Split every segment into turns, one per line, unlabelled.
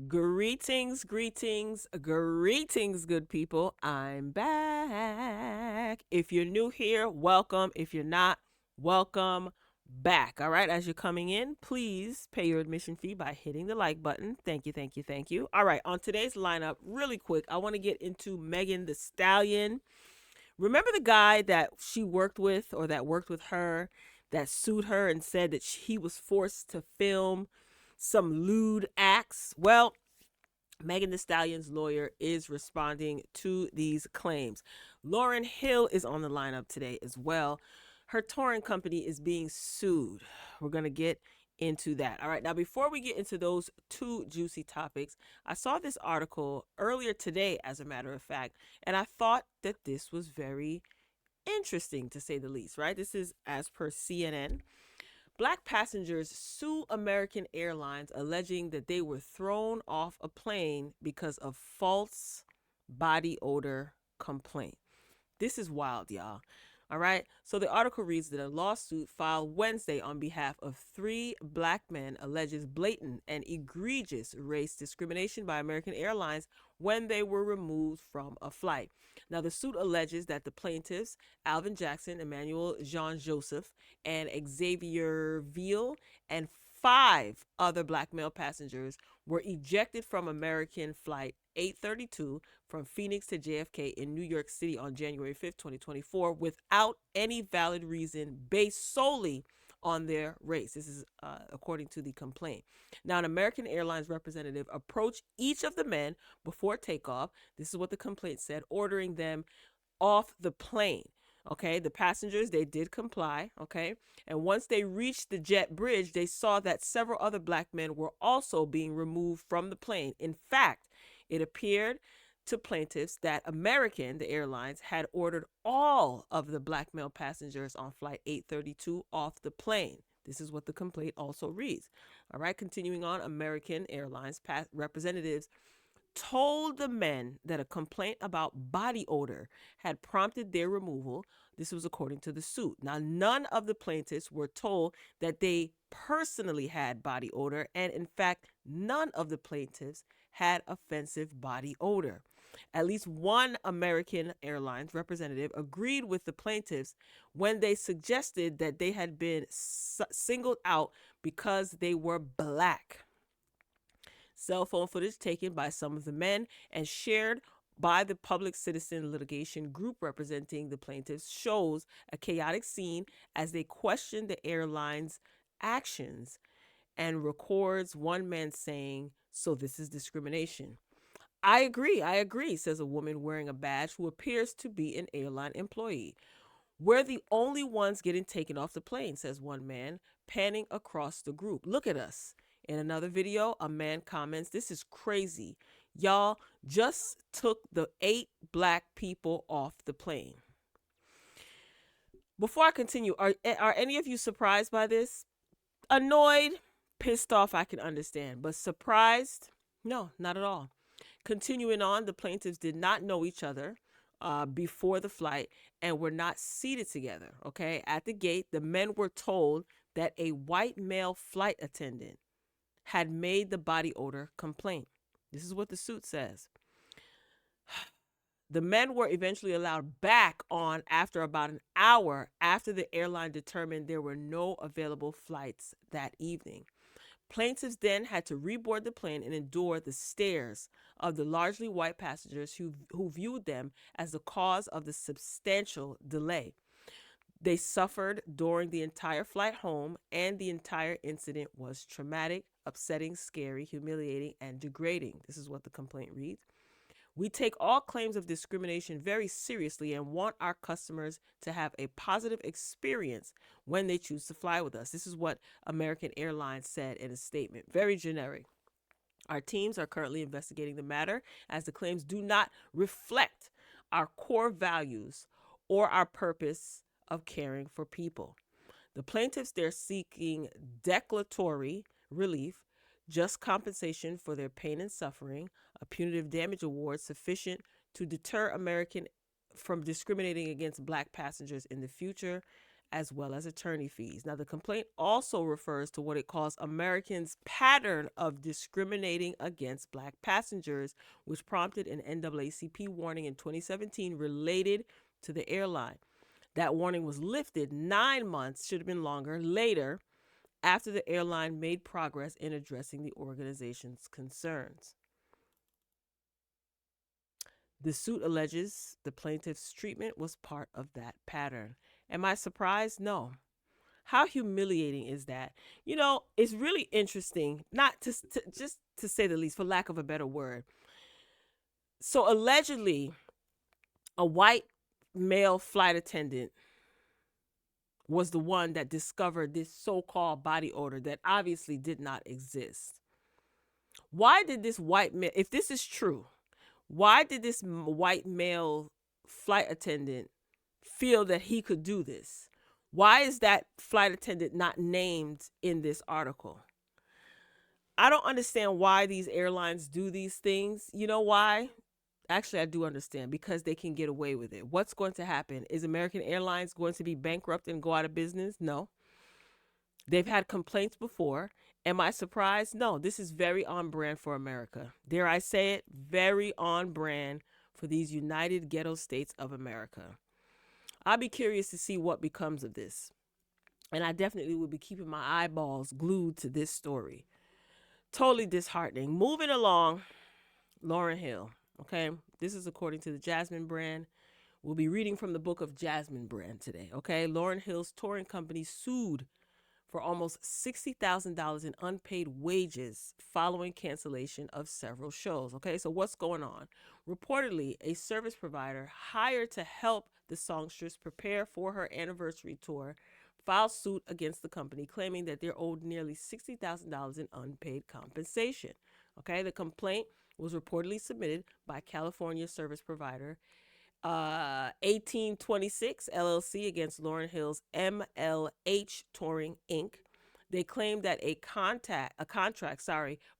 Greetings, greetings, greetings, good people. I'm back. If you're new here, welcome. If you're not, welcome back. All right, as you're coming in, please pay your admission fee by hitting the like button. Thank you, thank you, thank you. All right, on today's lineup, really quick, I want to get into Megan Thee Stallion. Remember the guy that she worked with or that worked with her that sued her and said that he was forced to film some lewd acts? Well, Megan Thee Stallion's lawyer is responding to these claims. Lauryn Hill is on the lineup today as well. Her touring company is being sued. We're going to get into that. All right. Now, before we get into those two juicy topics, I saw this article earlier today, as a matter of fact, and I thought that this was very interesting to say the least, right? This is as per CNN. Black passengers sue American Airlines alleging that they were thrown off a plane because of false body odor complaint. This is wild, y'all. All right. So the article reads that a lawsuit filed Wednesday on behalf of three black men alleges blatant and egregious race discrimination by American Airlines when they were removed from a flight. Now, the suit alleges that the plaintiffs, Alvin Jackson, Emmanuel Jean Joseph, and Xavier Ville, and five other black male passengers were ejected from American Flight 832 from Phoenix to JFK in New York City on January 5th, 2024, without any valid reason based solely on their race. This is according to the complaint. Now, an American Airlines representative approached each of the men before takeoff. This is what the complaint said, ordering them off the plane. Okay, the passengers, they did comply. Okay, and once they reached the jet bridge, they saw that several other black men were also being removed from the plane. In fact, it appeared to plaintiffs that American, the airlines, had ordered all of the black male passengers on Flight 832 off the plane. This is what the complaint also reads. All right, continuing on, American Airlines representatives told the men that a complaint about body odor had prompted their removal. This was according to the suit. Now, none of the plaintiffs were told that they personally had body odor, and in fact, none of the plaintiffs had offensive body odor. At least one American Airlines representative agreed with the plaintiffs when they suggested that they had been singled out because they were black. Cell phone footage taken by some of the men and shared by the public citizen litigation group representing the plaintiffs shows a chaotic scene as they question the airline's actions and records one man saying, "So this is discrimination." I agree, says a woman wearing a badge who appears to be an airline employee. "We're the only ones getting taken off the plane," says one man, panning across the group. "Look at us." In another video, a man comments, "This is crazy. Y'all just took the 8 black people off the plane." Before I continue, are any of you surprised by this? Annoyed, pissed off, I can understand, but surprised? No, not at all. Continuing on, the plaintiffs did not know each other before the flight and were not seated together. Okay, at the gate, the men were told that a white male flight attendant had made the body odor complaint. This is what the suit says. The men were eventually allowed back on after about an hour after the airline determined there were no available flights that evening. Plaintiffs then had to reboard the plane and endure the stares of the largely white passengers who viewed them as the cause of the substantial delay. They suffered during the entire flight home, and the entire incident was traumatic, upsetting, scary, humiliating, and degrading. This is what the complaint reads. "We take all claims of discrimination very seriously and want our customers to have a positive experience when they choose to fly with us." This is what American Airlines said in a statement. Very generic. "Our teams are currently investigating the matter as the claims do not reflect our core values or our purpose of caring for people." The plaintiffs, they're seeking declaratory relief, just compensation for their pain and suffering, a punitive damage award sufficient to deter American from discriminating against black passengers in the future, as well as attorney fees. Now, the complaint also refers to what it calls Americans' pattern of discriminating against Black passengers, which prompted an NAACP warning in 2017 related to the airline. That warning was lifted 9 months, should have been longer, later, after the airline made progress in addressing the organization's concerns. The suit alleges the plaintiff's treatment was part of that pattern. Am I surprised? No. How humiliating is that? You know, it's really interesting, not just to say the least, for lack of a better word. So allegedly, a white male flight attendant was the one that discovered this so-called body odor that obviously did not exist. Why did this white male, if this is true, why did this white male flight attendant feel that he could do this? Why is that flight attendant not named in this article? I don't understand why these airlines do these things. You know why? Actually, I do understand, because they can get away with it. What's going to happen? Is American Airlines going to be bankrupt and go out of business? No. They've had complaints before. Am I surprised? No, this is very on brand for America. Dare I say it? Very on brand for these United Ghetto States of America. I'll be curious to see what becomes of this. And I definitely will be keeping my eyeballs glued to this story. Totally disheartening. Moving along, Lauryn Hill. Okay, this is according to the Jasmine brand. We'll be reading from the book of Jasmine brand today. Okay, Lauryn Hill's touring company sued for almost $60,000 in unpaid wages following cancellation of several shows. Okay, so what's going on? Reportedly, a service provider hired to help the songstress prepare for her anniversary tour filed suit against the company, claiming that they're owed nearly $60,000 in unpaid compensation. Okay, the complaint was reportedly submitted by California service provider 1826 LLC against Lauryn Hill's MLH Touring Inc. They claimed that a contract,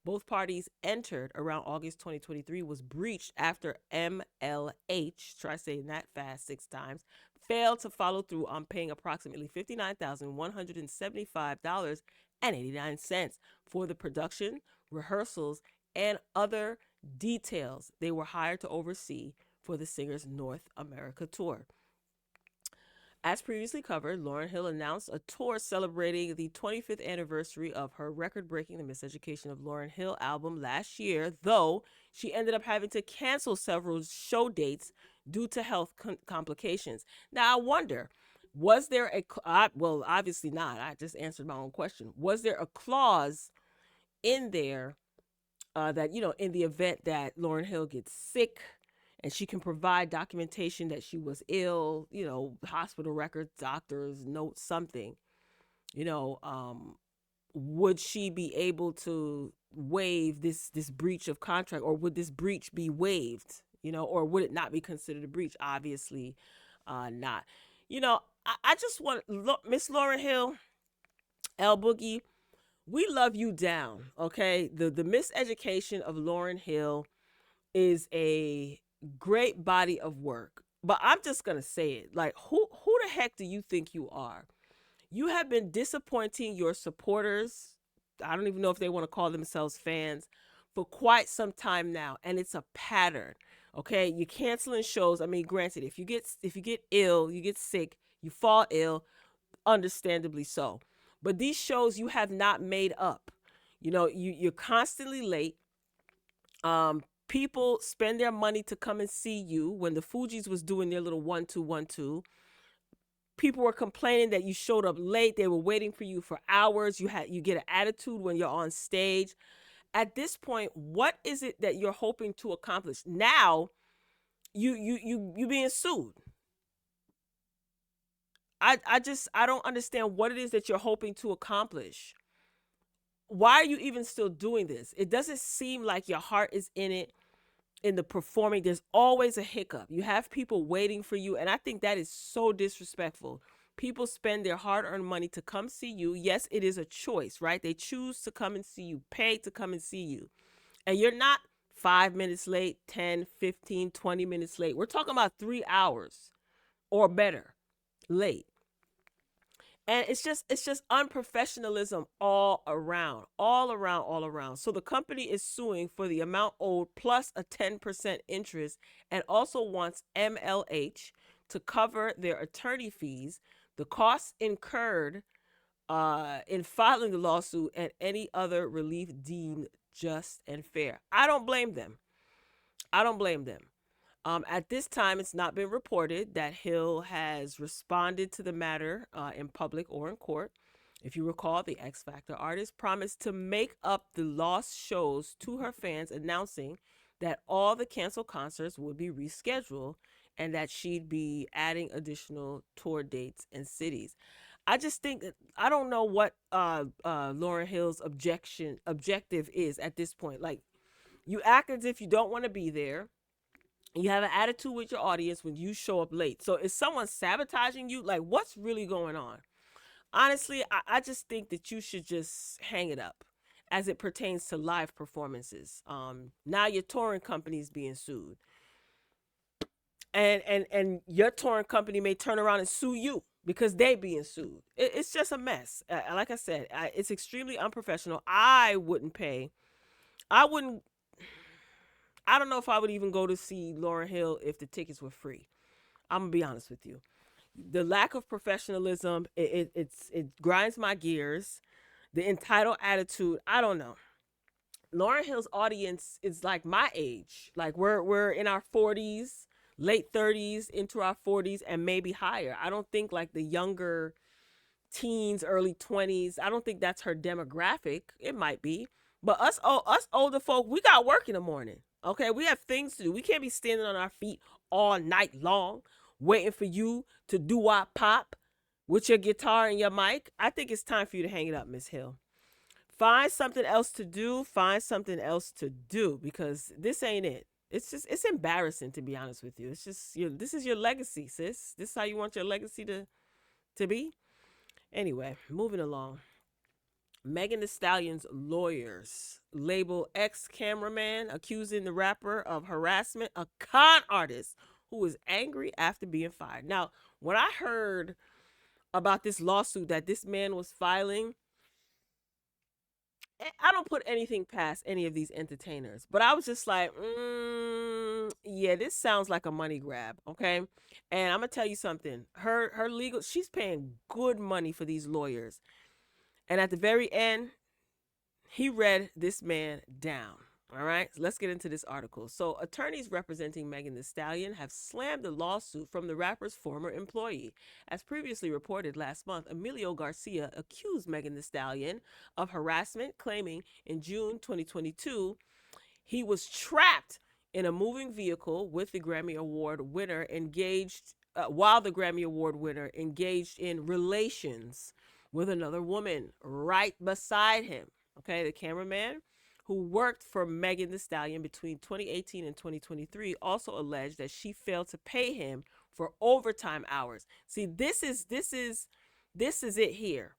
both parties entered around August 2023 was breached after MLH, try saying that fast 6 times, failed to follow through on paying approximately $59,175.89 for the production, rehearsals, and other details they were hired to oversee for the singer's North America tour. As previously covered, Lauryn Hill announced a tour celebrating the 25th anniversary of her record-breaking The Miseducation of Lauryn Hill album last year, though she ended up having to cancel several show dates due to health complications. Now, I wonder, was there well, obviously not. I just answered my own question. Was there a clause in there that, in the event that Lauryn Hill gets sick and she can provide documentation that she was ill, hospital records, doctors, notes, something, would she be able to waive this breach of contract, or would this breach be waived, or would it not be considered a breach? Obviously not. I just want, Miss Lauryn Hill, L Boogie, we love you down, okay? The Miseducation of Lauryn Hill is a great body of work, but I'm just gonna say it, like, who the heck do you think you are? You have been disappointing your supporters, I don't even know if they want to call themselves fans, for quite some time now, and it's a pattern. Okay, you're canceling shows. I mean, granted, if you get ill, you get sick, you fall ill, understandably so, but these shows you have not made up. You're constantly late. People spend their money to come and see you. When the Fugees was doing their little 1-2-1-2, people were complaining that you showed up late. They were waiting for you for hours. You get an attitude when you're on stage. At this point, what is it that you're hoping to accomplish? Now, you being sued. I don't understand what it is that you're hoping to accomplish. Why are you even still doing this? It doesn't seem like your heart is in it, in the performing. There's always a hiccup. You have people waiting for you, and I think that is so disrespectful. People spend their hard-earned money to come see you. Yes, it is a choice, right? They choose to come and see you, pay to come and see you. And you're not 5 minutes late, 10, 15, 20 minutes late. We're talking about 3 hours or better late. And it's just unprofessionalism all around. So the company is suing for the amount owed plus a 10% interest, and also wants MLH to cover their attorney fees, the costs incurred in filing the lawsuit, and any other relief deemed just and fair. I don't blame them. I don't blame them. At this time, it's not been reported that Hill has responded to the matter in public or in court. If you recall, the X Factor artist promised to make up the lost shows to her fans, announcing that all the canceled concerts would be rescheduled and that she'd be adding additional tour dates and cities. I just think that I don't know what Lauryn Hill's objective is at this point. Like, you act as if you don't want to be there. You have an attitude with your audience when you show up late. So is someone sabotaging you? Like, what's really going on? Honestly, I just think that you should just hang it up as it pertains to live performances. Now your touring company is being sued. And your touring company may turn around and sue you because they being sued. It's just a mess. Like I said, it's extremely unprofessional. I wouldn't pay. I wouldn't. I don't know if I would even go to see Lauryn Hill if the tickets were free. I'm gonna be honest with you. The lack of professionalism, it grinds my gears. The entitled attitude, I don't know. Lauryn Hill's audience is like my age. Like we're in our 40s, late 30s, into our 40s, and maybe higher. I don't think like the younger teens, early 20s. I don't think that's her demographic. It might be. But us older folk, we got work in the morning. Okay, we have things to do. We can't be standing on our feet all night long waiting for you to do wop pop with your guitar and your mic. I think it's time for you to hang it up, Miss Hill. Find something else to do. Find something else to do, because this ain't it. It's embarrassing, to be honest with you. It's just this is your legacy, sis. This is how you want your legacy to be. Anyway, moving along. Megan Thee Stallion's lawyers label Ex-Cameraman accusing the rapper of harassment, a con artist who is angry after being fired. Now, when I heard about this lawsuit that this man was filing, I don't put anything past any of these entertainers, but I was just like, yeah, this sounds like a money grab, okay? And I'm gonna tell you something. Her legal, she's paying good money for these lawyers, and at the very end, he read this man down. All right, so let's get into this article. So, attorneys representing Megan Thee Stallion have slammed the lawsuit from the rapper's former employee. As previously reported last month, Emilio Garcia accused Megan Thee Stallion of harassment, claiming in June 2022 he was trapped in a moving vehicle with the Grammy Award winner engaged while the Grammy Award winner engaged in relations with another woman right beside him. Okay, the cameraman, who worked for Megan Thee Stallion between 2018 and 2023, also alleged that she failed to pay him for overtime hours. See, this is it here.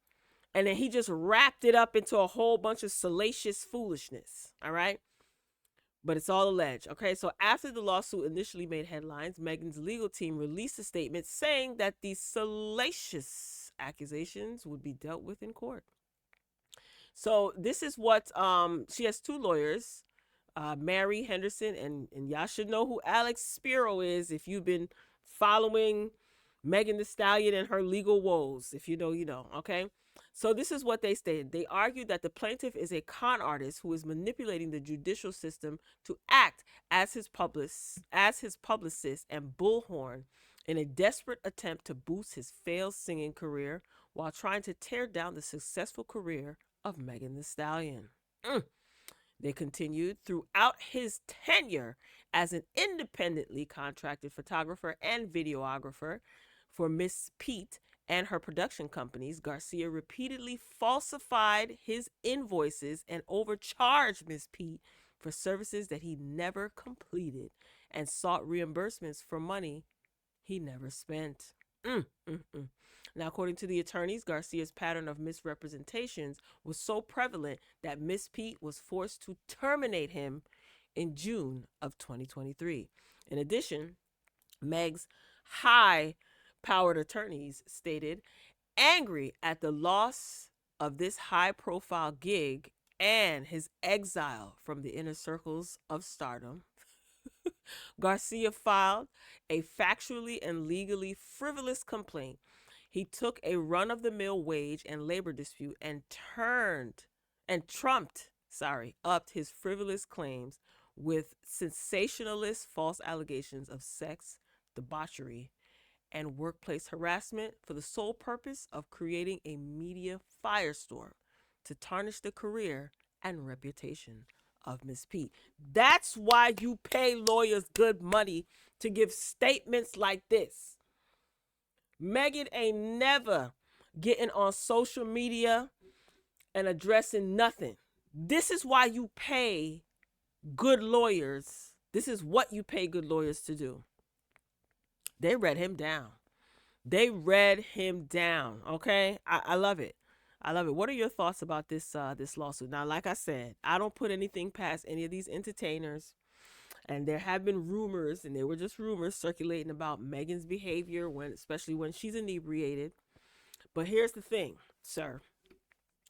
And then he just wrapped it up into a whole bunch of salacious foolishness. All right? But it's all alleged. Okay, so after the lawsuit initially made headlines, Megan's legal team released a statement saying that these salacious accusations would be dealt with in court. So this is what she has two lawyers, Mary Henderson, and y'all should know who Alex Spiro is if you've been following Megan Thee Stallion and her legal woes. If you know, you know. Okay. So this is what they stated. They argued that the plaintiff is a con artist who is manipulating the judicial system to act as his publicist and bullhorn in a desperate attempt to boost his failed singing career while trying to tear down the successful career of Megan Thee Stallion. They continued, throughout his tenure as an independently contracted photographer and videographer for Miss Pete and her production companies, Garcia repeatedly falsified his invoices and overcharged Miss Pete for services that he never completed and sought reimbursements for money he never spent. Now, according to the attorneys, Garcia's pattern of misrepresentations was so prevalent that Miss Pete was forced to terminate him in June of 2023. In addition, Meg's high-powered attorneys stated Angry at the loss of this high profile gig and his exile from the inner circles of stardom, Garcia filed a factually and legally frivolous complaint. He took a run of the mill wage and labor dispute and upped his frivolous claims with sensationalist false allegations of sex, debauchery, and workplace harassment for the sole purpose of creating a media firestorm to tarnish the career and reputation of Miss P. That's why you pay lawyers good money to give statements like this. Megan ain't never getting on social media and addressing nothing. This is why you pay good lawyers. This is what you pay good lawyers to do. They read him down. They read him down. Okay, I love it. I love it. What are your thoughts about this lawsuit? Now, like I said, I don't put anything past any of these entertainers, and there have been rumors, and they were just rumors circulating about Megan's behavior especially when she's inebriated. But here's the thing, sir.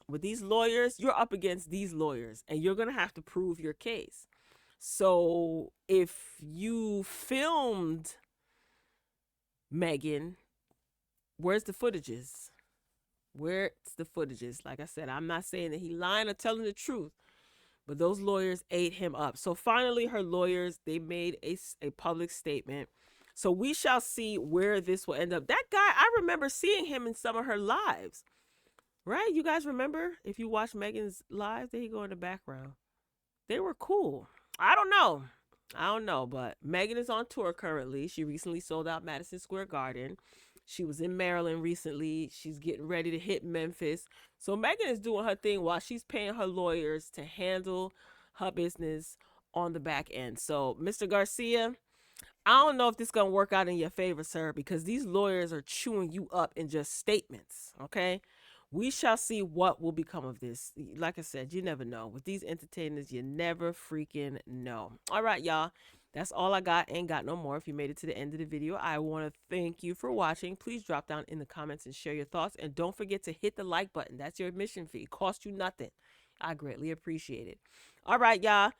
With these lawyers, you're up against these lawyers, and you're gonna have to prove your case. So if you filmed Megan, where's the footages? Where's the footages? Like I said, I'm not saying that he lying or telling the truth, but those lawyers ate him up. So finally, her lawyers, they made a public statement. So we shall see where this will end up. That guy, I remember seeing him in some of her lives. Right? You guys remember? If you watch Megan's lives, there he go in the background. They were cool. I don't know, but Megan is on tour currently. She recently sold out Madison Square Garden. She was in Maryland recently. She's getting ready to hit Memphis. So Megan is doing her thing while she's paying her lawyers to handle her business on the back end. So, Mr. Garcia, I don't know if this is going to work out in your favor, sir, because these lawyers are chewing you up in just statements, okay? We shall see what will become of this. Like I said, you never know. With these entertainers, you never freaking know. All right, y'all. That's all I got. Ain't got no more. If you made it to the end of the video, I want to thank you for watching. Please drop down in the comments and share your thoughts. And don't forget to hit the like button. That's your admission fee. It costs you nothing. I greatly appreciate it. All right, y'all.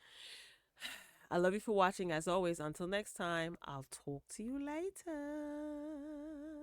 I love you for watching. As always, until next time, I'll talk to you later.